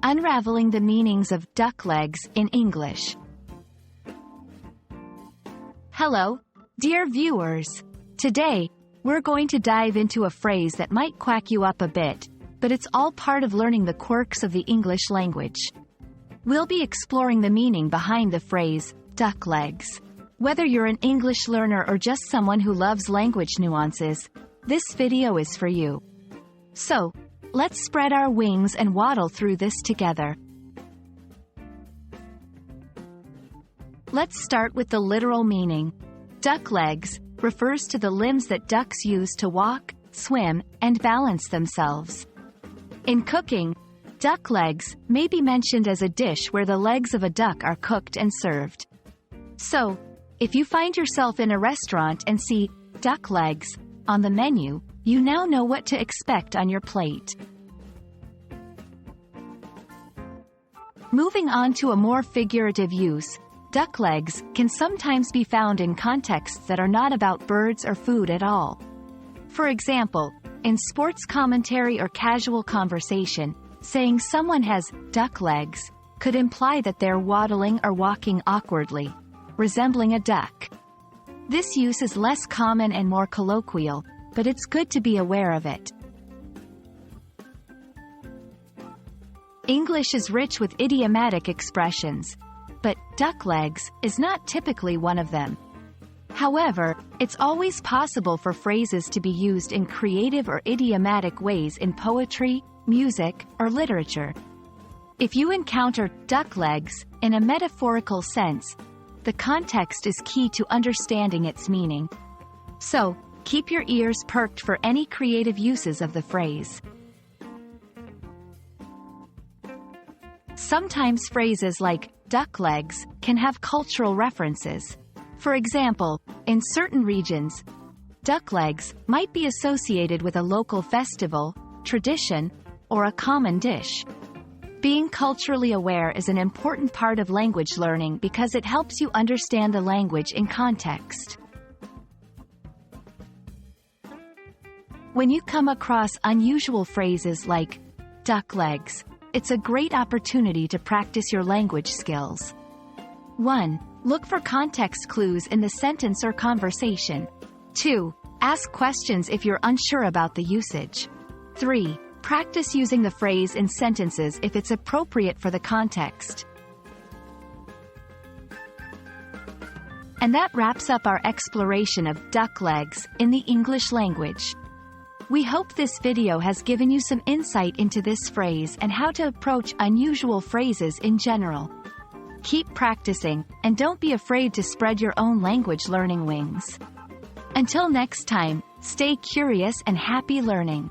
Unraveling the meanings of duck legs in English. Hello, dear viewers. Today, we're going to dive into a phrase that might quack you up a bit, but it's all part of learning the quirks of the English language. We'll be exploring the meaning behind the phrase, duck legs. Whether you're an English learner or just someone who loves language nuances, this video is for you. So, let's spread our wings and waddle through this together. Let's start with the literal meaning. Duck legs refers to the limbs that ducks use to walk, swim, and balance themselves. In cooking, duck legs may be mentioned as a dish where the legs of a duck are cooked and served. So, if you find yourself in a restaurant and see duck legs on the menu, you now know what to expect on your plate. Moving on to a more figurative use, duck legs can sometimes be found in contexts that are not about birds or food at all. For example, in sports commentary or casual conversation, saying someone has duck legs could imply that they're waddling or walking awkwardly, resembling a duck. This use is less common and more colloquial, but it's good to be aware of it. English is rich with idiomatic expressions, but duck legs is not typically one of them. However, it's always possible for phrases to be used in creative or idiomatic ways in poetry, music, or literature. If you encounter duck legs in a metaphorical sense, the context is key to understanding its meaning. So, keep your ears perked for any creative uses of the phrase. Sometimes phrases like duck legs can have cultural references. For example, in certain regions, duck legs might be associated with a local festival, tradition, or a common dish. Being culturally aware is an important part of language learning because it helps you understand the language in context. When you come across unusual phrases like duck legs, it's a great opportunity to practice your language skills. 1. Look for context clues in the sentence or conversation. 2. Ask questions if you're unsure about the usage. 3. Practice using the phrase in sentences if it's appropriate for the context. And that wraps up our exploration of duck legs in the English language. We hope this video has given you some insight into this phrase and how to approach unusual phrases in general. Keep practicing, and don't be afraid to spread your own language learning wings. Until next time, stay curious and happy learning.